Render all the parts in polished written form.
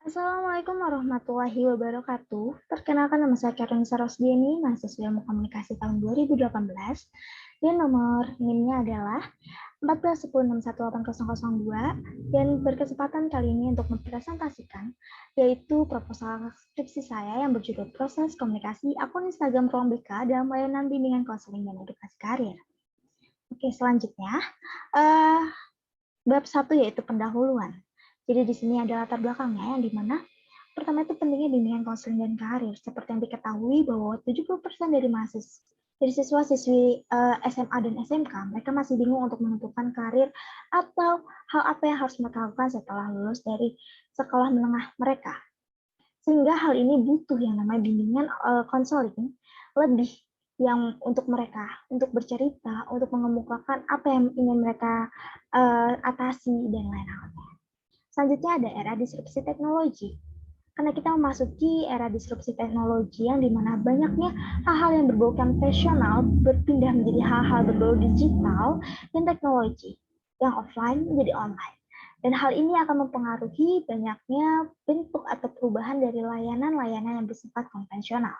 Assalamualaikum warahmatullahi wabarakatuh. Perkenalkan nama saya Karenisa Rosdiani, mahasiswa Ilmu Komunikasi tahun 2018, dan nomor NIM-nya adalah 1410618002, dan berkesempatan kali ini untuk mempresentasikan yaitu proposal skripsi saya yang berjudul Proses Komunikasi Akun Instagram Ruang BK dalam Layanan Bimbingan Konseling dan Edukasi Karir. Oke, selanjutnya bab 1 yaitu pendahuluan. Jadi di sini ada latar belakangnya yang dimana pertama itu pentingnya bimbingan konseling dan karir. Seperti yang diketahui bahwa 70% dari siswa-siswi SMA dan SMK, mereka masih bingung untuk menentukan karir atau hal apa yang harus mereka lakukan setelah lulus dari sekolah menengah mereka. Sehingga hal ini butuh yang namanya bimbingan konseling lebih yang untuk mereka, untuk bercerita, untuk mengemukakan apa yang ingin mereka atasi dan lain-lain. Selanjutnya ada era disrupsi teknologi. Karena kita memasuki era disrupsi teknologi yang dimana banyaknya hal-hal yang berbau konvensional berpindah menjadi hal-hal berbau digital dan teknologi yang offline menjadi online. Dan hal ini akan mempengaruhi banyaknya bentuk atau perubahan dari layanan-layanan yang bersifat konvensional.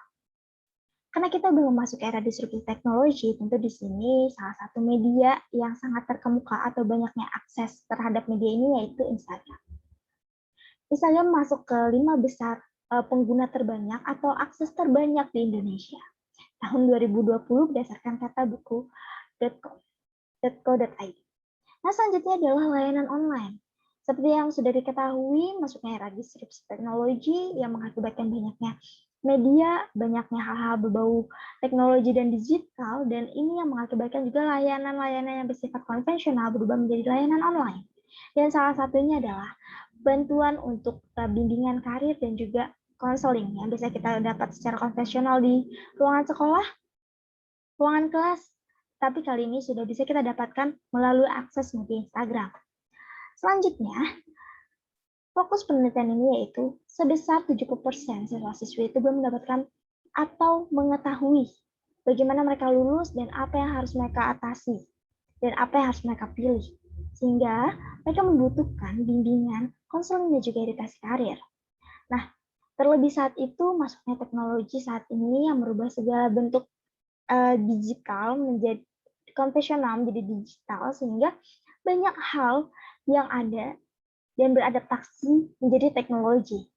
Karena kita belum masuk era disrupsi teknologi, tentu di sini salah satu media yang sangat terkemuka atau banyaknya akses terhadap media ini yaitu Instagram. Instagram masuk ke 5 besar pengguna terbanyak atau akses terbanyak di Indonesia tahun 2020 berdasarkan kata buku.co.id. Nah, selanjutnya adalah layanan online. Seperti yang sudah diketahui, masuknya era disrupsi teknologi yang mengakibatkan banyaknya media, banyaknya hal-hal berbau teknologi dan digital, dan ini yang mengakibatkan juga layanan-layanan yang bersifat konvensional berubah menjadi layanan online. Dan salah satunya adalah bantuan untuk bimbingan karir dan juga konseling yang bisa kita dapat secara konvensional di ruangan sekolah, ruangan kelas, tapi kali ini sudah bisa kita dapatkan melalui akses media Instagram. Selanjutnya, fokus penelitian ini yaitu sebesar 70% siswa-siswi itu belum mendapatkan atau mengetahui bagaimana mereka lulus dan apa yang harus mereka atasi dan apa yang harus mereka pilih. Sehingga mereka membutuhkan bimbingan, konseling, dan juga edukasi karir. Nah, terlebih saat itu masuknya teknologi saat ini yang merubah segala bentuk digital menjadi konvensional menjadi digital, sehingga banyak hal yang ada dan beradaptasi menjadi teknologi.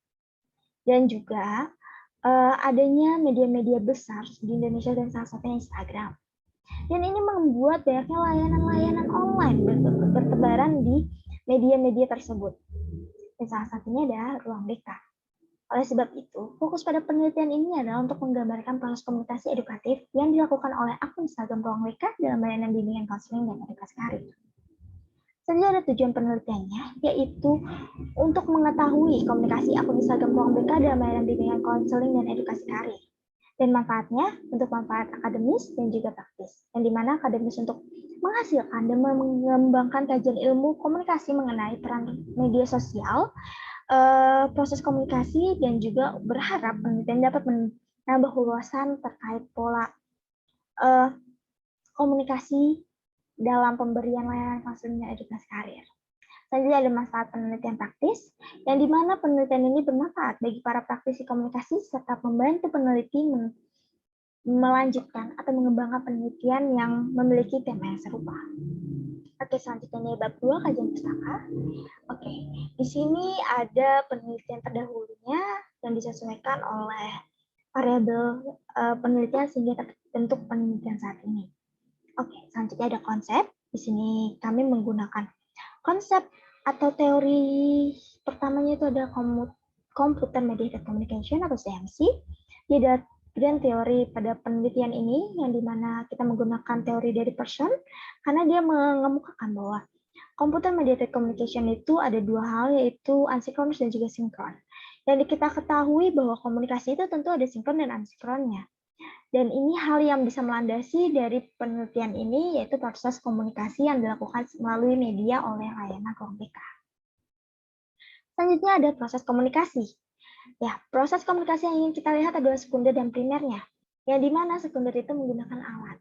Dan juga adanya media-media besar di Indonesia dan salah satunya Instagram. Dan ini membuat banyaknya layanan-layanan online bertebaran di media-media tersebut. Dan salah satunya adalah Ruang BK. Oleh sebab itu, fokus pada penelitian ini adalah untuk menggambarkan proses komunikasi edukatif yang dilakukan oleh akun Instagram Ruang BK dalam layanan bimbingan konseling dan edukasi karir. Selanjutnya ada tujuan penelitiannya, yaitu untuk mengetahui komunikasi akun Instagram Ruang BK dalam layanan bimbingan konseling dan edukasi karir. Dan manfaatnya untuk manfaat akademis dan juga praktis. Yang dimana akademis untuk menghasilkan dan mengembangkan kajian ilmu komunikasi mengenai peran media sosial, proses komunikasi, dan juga berharap penelitian dapat menambah wawasan terkait pola komunikasi dalam pemberian layanan konseling dan edukasi karir. Selanjutnya ada manfaat penelitian praktis, yang dimana penelitian ini bermanfaat bagi para praktisi komunikasi serta membantu peneliti melanjutkan atau mengembangkan penelitian yang memiliki tema yang serupa. Oke, selanjutnya bab 2 kajian pustaka. Oke, di sini ada penelitian terdahulunya yang disesuaikan oleh variabel penelitian sehingga terbentuk penelitian saat ini. Oke, selanjutnya ada konsep. Di sini kami menggunakan konsep atau teori pertamanya itu ada Computer Mediated Communication atau CMC. Dan teori pada penelitian ini yang dimana kita menggunakan teori dari Pearson karena dia mengemukakan bahwa Computer Mediated Communication itu ada dua hal, yaitu asynchronous dan juga sinkron. Dan kita ketahui bahwa komunikasi itu tentu ada sinkron dan asinkronnya. Dan ini hal yang bisa melandasi dari penelitian ini, yaitu proses komunikasi yang dilakukan melalui media oleh layanan Ruang BK. Selanjutnya ada proses komunikasi. Ya, proses komunikasi yang ingin kita lihat adalah sekunder dan primernya, yang dimana sekunder itu menggunakan alat.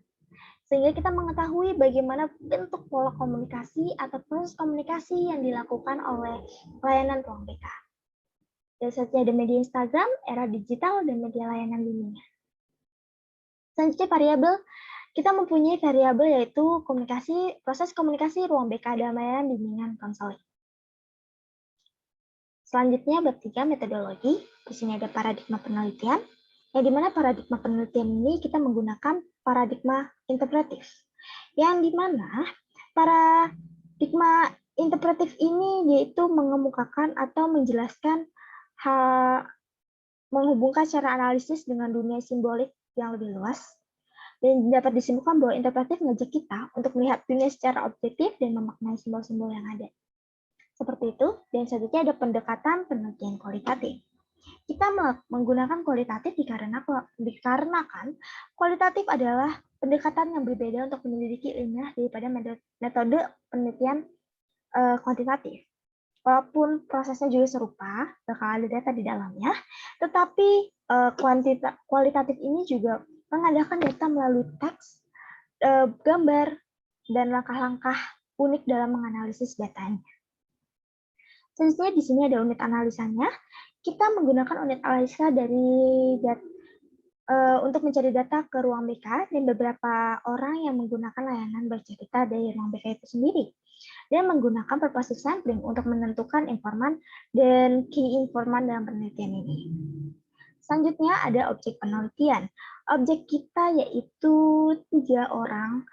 Sehingga kita mengetahui bagaimana bentuk pola komunikasi atau proses komunikasi yang dilakukan oleh layanan Ruang BK. Dan selanjutnya ada media Instagram, era digital, dan media layanan bimbingan. Selanjutnya variabel, kita mempunyai variabel yaitu proses komunikasi ruang BK dalam layanan bimbingan konseling. Selanjutnya bab 3 metodologi. Di sini ada paradigma penelitian, yang dimana paradigma penelitian ini kita menggunakan paradigma interpretif, yang dimana paradigma interpretif ini yaitu mengemukakan atau menjelaskan menghubungkan secara analisis dengan dunia simbolik yang lebih luas, dan dapat disimpulkan bahwa interpretif mengajak kita untuk melihat dunia secara objektif dan memaknai simbol-simbol yang ada. Seperti itu, dan selanjutnya ada pendekatan penelitian kualitatif. Kita menggunakan kualitatif dikarenakan kualitatif adalah pendekatan yang berbeda untuk menyelidiki ilmiah daripada metode penelitian kuantitatif. Walaupun prosesnya juga serupa, bakal ada data di dalamnya, tetapi kualitatif ini juga mengadakan data melalui teks, gambar, dan langkah-langkah unik dalam menganalisis datanya. Selanjutnya di sini ada unit analisanya. Kita menggunakan unit analisa untuk mencari data ke ruang BK, dan beberapa orang yang menggunakan layanan bercerita dari ruang BK itu sendiri, dan menggunakan purposive sampling untuk menentukan informan dan key informan dalam penelitian ini. Selanjutnya ada objek penelitian. Objek kita yaitu 3 orang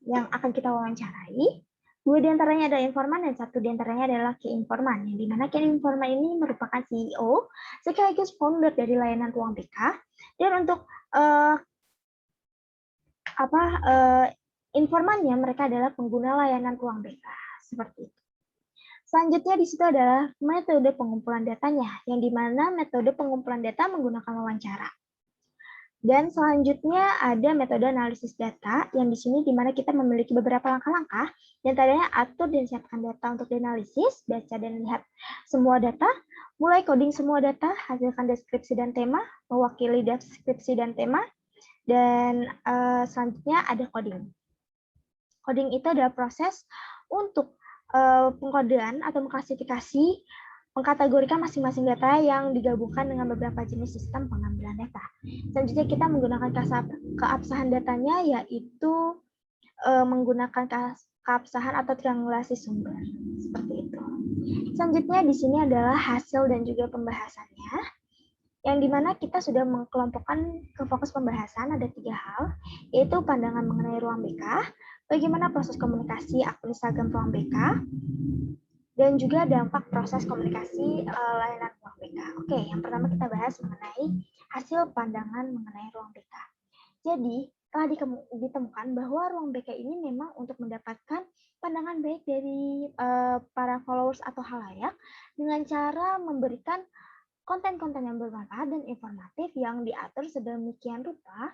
yang akan kita wawancarai. 2 diantaranya adalah informan dan 1 diantaranya adalah key informan, yang dimana key informan ini merupakan CEO sekaligus founder dari layanan ruang BK, dan untuk informannya mereka adalah pengguna layanan ruang BK, seperti itu. Selanjutnya di situ adalah metode pengumpulan datanya, yang dimana metode pengumpulan data menggunakan wawancara. Dan selanjutnya ada metode analisis data, yang di sini dimana kita memiliki beberapa langkah-langkah, diantaranya atur dan siapkan data untuk dianalisis, baca dan lihat semua data, mulai coding semua data, hasilkan deskripsi dan tema, mewakili deskripsi dan tema, dan selanjutnya ada coding. Coding itu adalah proses untuk pengkodean atau mengklasifikasi, mengkategorikan masing-masing data yang digabungkan dengan beberapa jenis sistem pengambilan data. Selanjutnya kita menggunakan keabsahan datanya, yaitu menggunakan keabsahan atau triangulasi sumber, seperti itu. Selanjutnya di sini adalah hasil dan juga pembahasannya, yang dimana kita sudah mengelompokkan ke fokus pembahasan ada 3 hal, yaitu pandangan mengenai ruang BK, bagaimana proses komunikasi akun Instagram ruang BK, dan juga dampak proses komunikasi layanan ruang BK. Oke, yang pertama kita bahas mengenai hasil pandangan mengenai ruang BK. Jadi, telah ditemukan bahwa ruang BK ini memang untuk mendapatkan pandangan baik dari para followers atau halayak dengan cara memberikan konten-konten yang bermanfaat dan informatif yang diatur sedemikian rupa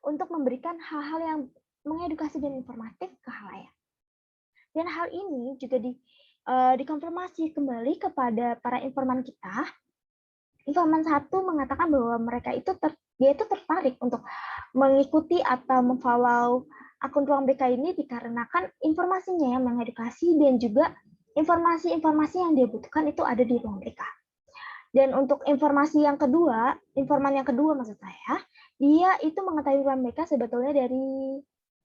untuk memberikan hal-hal yang mengedukasi dan informatif ke halayak. Dan hal ini juga dikonfirmasi kembali kepada para informan kita. Informan 1 mengatakan bahwa mereka dia itu tertarik untuk mengikuti atau memfollow akun ruang BK ini dikarenakan informasinya yang mengedukasi dan juga informasi-informasi yang dia butuhkan itu ada di ruang BK. Dan untuk informan yang kedua maksud saya, dia itu mengetahui ruang BK sebetulnya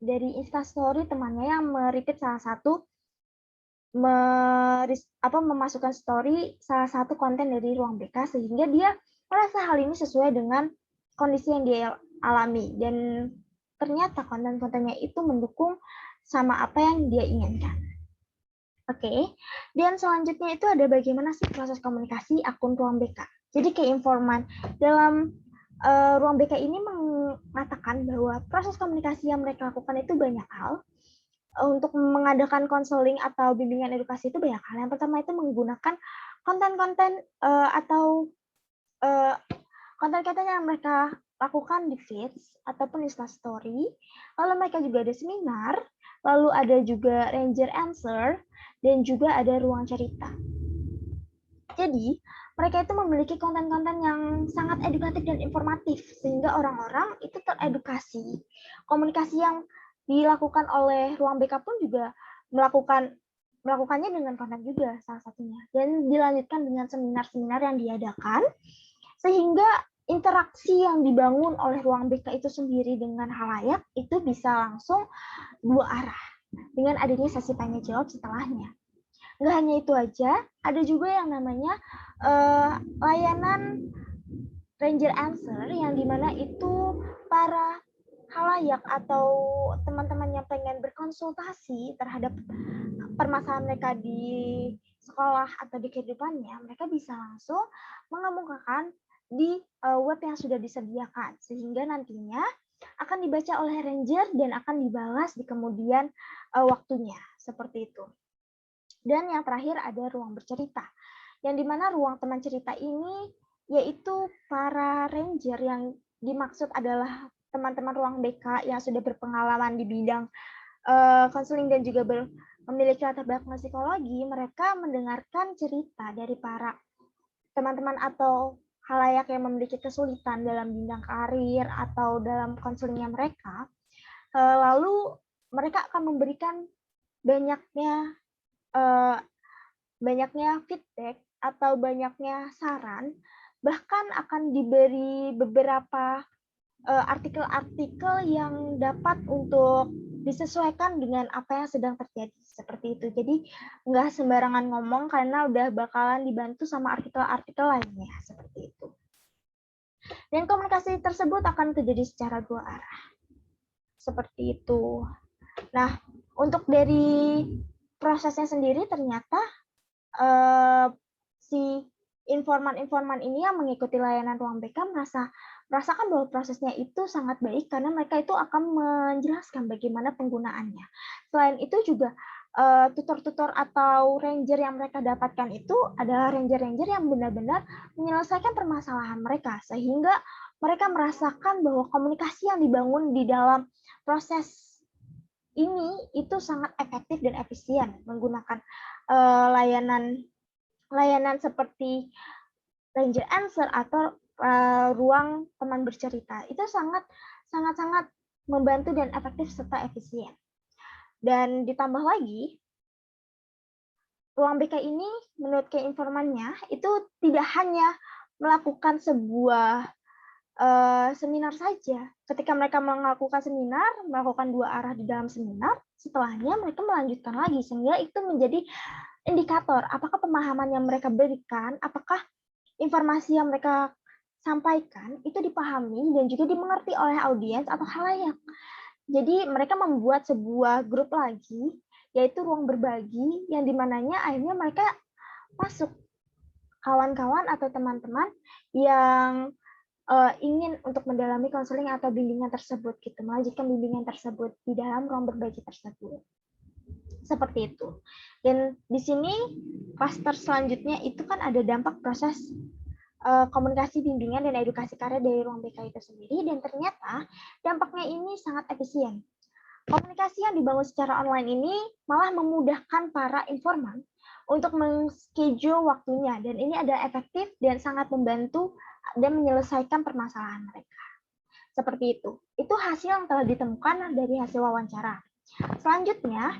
dari Instastory temannya yang merepeat salah satu memasukkan story salah satu konten dari ruang BK, sehingga dia merasa hal ini sesuai dengan kondisi yang dia alami, dan ternyata konten-kontennya itu mendukung sama apa yang dia inginkan. Oke, dan selanjutnya itu ada bagaimana sih proses komunikasi akun ruang BK. Jadi key informan dalam ruang BK ini mengatakan bahwa proses komunikasi yang mereka lakukan itu banyak hal. Untuk mengadakan konseling atau bimbingan edukasi itu banyak hal. Yang pertama itu menggunakan konten-konten atau konten-konten yang mereka lakukan di feeds ataupun Instastory. Lalu mereka juga ada seminar, lalu ada juga Ranger Answer, dan juga ada ruang cerita. Jadi, mereka itu memiliki konten-konten yang sangat edukatif dan informatif, sehingga orang-orang itu teredukasi. Komunikasi yang dilakukan oleh ruang BK pun juga melakukan melakukannya dengan kontak juga salah satunya. Dan dilanjutkan dengan seminar-seminar yang diadakan, sehingga interaksi yang dibangun oleh ruang BK itu sendiri dengan halayak itu bisa langsung dua arah dengan adanya sesi tanya jawab setelahnya. Nggak hanya itu aja, ada juga yang namanya layanan Ranger Answer, yang dimana itu para halayak atau teman-teman yang pengen berkonsultasi terhadap permasalahan mereka di sekolah atau di kehidupannya, mereka bisa langsung mengemukakan di web yang sudah disediakan, sehingga nantinya akan dibaca oleh ranger dan akan dibalas di kemudian waktunya, seperti itu. Dan yang terakhir ada ruang bercerita, yang dimana ruang teman cerita ini yaitu para ranger yang dimaksud adalah teman-teman ruang BK yang sudah berpengalaman di bidang konseling dan juga memiliki latar belakang psikologi. Mereka mendengarkan cerita dari para teman-teman atau halayak yang memiliki kesulitan dalam bidang karir atau dalam konselingnya mereka. Lalu mereka akan memberikan banyaknya feedback atau banyaknya saran, bahkan akan diberi beberapa artikel-artikel yang dapat untuk disesuaikan dengan apa yang sedang terjadi, seperti itu. Jadi nggak sembarangan ngomong karena udah bakalan dibantu sama artikel-artikel lainnya, seperti itu. Dan komunikasi tersebut akan terjadi secara dua arah, seperti itu. Nah, untuk dari prosesnya sendiri ternyata si informan-informan ini yang mengikuti layanan ruang BK merasakan bahwa prosesnya itu sangat baik karena mereka itu akan menjelaskan bagaimana penggunaannya. Selain itu juga tutor-tutor atau ranger yang mereka dapatkan itu adalah ranger-ranger yang benar-benar menyelesaikan permasalahan mereka, sehingga mereka merasakan bahwa komunikasi yang dibangun di dalam proses ini itu sangat efektif dan efisien menggunakan layanan seperti Ranger Answer atau ruang teman bercerita. Itu sangat membantu dan efektif serta efisien. Dan ditambah lagi, ruang BK ini menurut keinformannya itu tidak hanya melakukan sebuah seminar saja. Ketika mereka melakukan seminar, melakukan dua arah di dalam seminar, setelahnya mereka melanjutkan lagi, sehingga itu menjadi indikator apakah pemahaman yang mereka berikan, apakah informasi yang mereka sampaikan itu dipahami dan juga dimengerti oleh audiens atau halayak. Jadi mereka membuat sebuah grup lagi, yaitu ruang berbagi, yang dimananya akhirnya mereka masuk kawan-kawan atau teman-teman yang ingin untuk mendalami konseling atau bimbingan tersebut, gitu, melanjutkan bimbingan tersebut di dalam ruang berbagi tersebut. Seperti itu. Dan di sini klaster selanjutnya itu kan ada dampak proses komunikasi bimbingan dan edukasi karir dari ruang BK itu sendiri, dan ternyata dampaknya ini sangat efisien. Komunikasi yang dibangun secara online ini malah memudahkan para informan untuk men-schedule waktunya, dan ini adalah efektif dan sangat membantu dan menyelesaikan permasalahan mereka. Seperti itu. Itu hasil yang telah ditemukan dari hasil wawancara. Selanjutnya,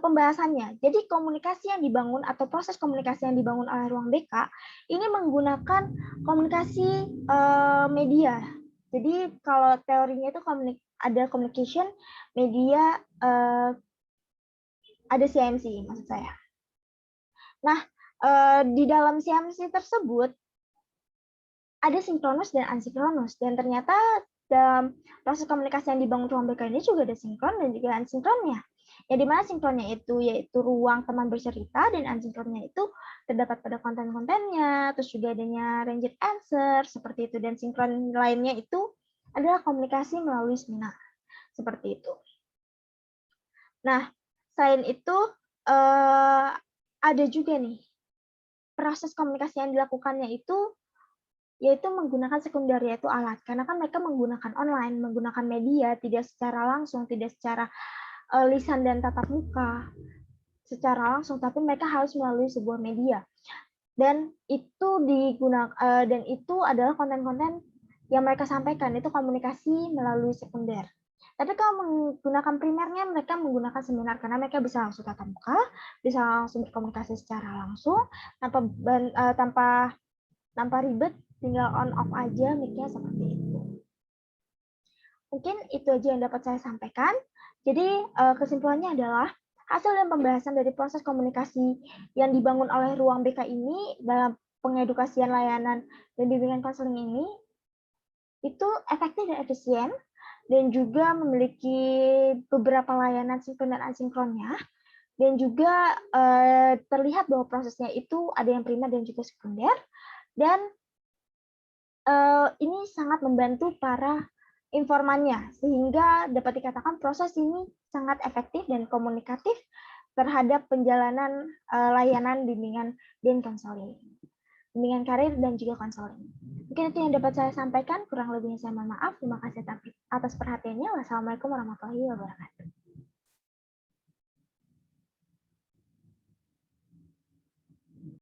pembahasannya. Jadi komunikasi yang dibangun atau proses komunikasi yang dibangun oleh ruang BK ini menggunakan komunikasi media. Jadi kalau teorinya itu ada communication, media, ada CMC maksud saya. Nah, di dalam CMC tersebut ada sinkronus dan asinkronus, dan ternyata dalam proses komunikasi yang dibangun ruang BK ini juga ada sinkron dan juga asinkronnya. Ya, di mana sinkronnya itu yaitu ruang teman bercerita, dan asinkronnya itu terdapat pada konten-kontennya, terus juga adanya Ranger Answer, seperti itu. Dan sinkron lainnya itu adalah komunikasi melalui seminar, seperti itu. Nah, selain itu ada juga nih proses komunikasi yang dilakukannya itu yaitu menggunakan sekunder, yaitu alat. Karena kan mereka menggunakan online, menggunakan media, tidak secara langsung, tidak secara lisan dan tatap muka secara langsung, tapi mereka harus melalui sebuah media. Dan itu dan itu adalah konten-konten yang mereka sampaikan, itu komunikasi melalui sekunder. Tapi kalau menggunakan primernya, mereka menggunakan seminar karena mereka bisa langsung tatap muka, bisa langsung berkomunikasi secara langsung, tanpa ribet, tinggal on off aja mic-nya seperti itu. Mungkin itu aja yang dapat saya sampaikan. Jadi kesimpulannya adalah hasil dan pembahasan dari proses komunikasi yang dibangun oleh ruang BK ini dalam pengedukasian layanan dan bimbingan konseling ini itu efektif dan efisien dan juga memiliki beberapa layanan sinkron dan asinkronnya dan juga terlihat bahwa prosesnya itu ada yang primer dan juga sekunder dan ini sangat membantu para informannya sehingga dapat dikatakan proses ini sangat efektif dan komunikatif terhadap penjalanan layanan bimbingan dan konseling, bimbingan karir dan juga konseling. Mungkin itu yang dapat saya sampaikan, kurang lebihnya saya mohon maaf. Terima kasih atas perhatiannya. Wassalamualaikum warahmatullahi wabarakatuh.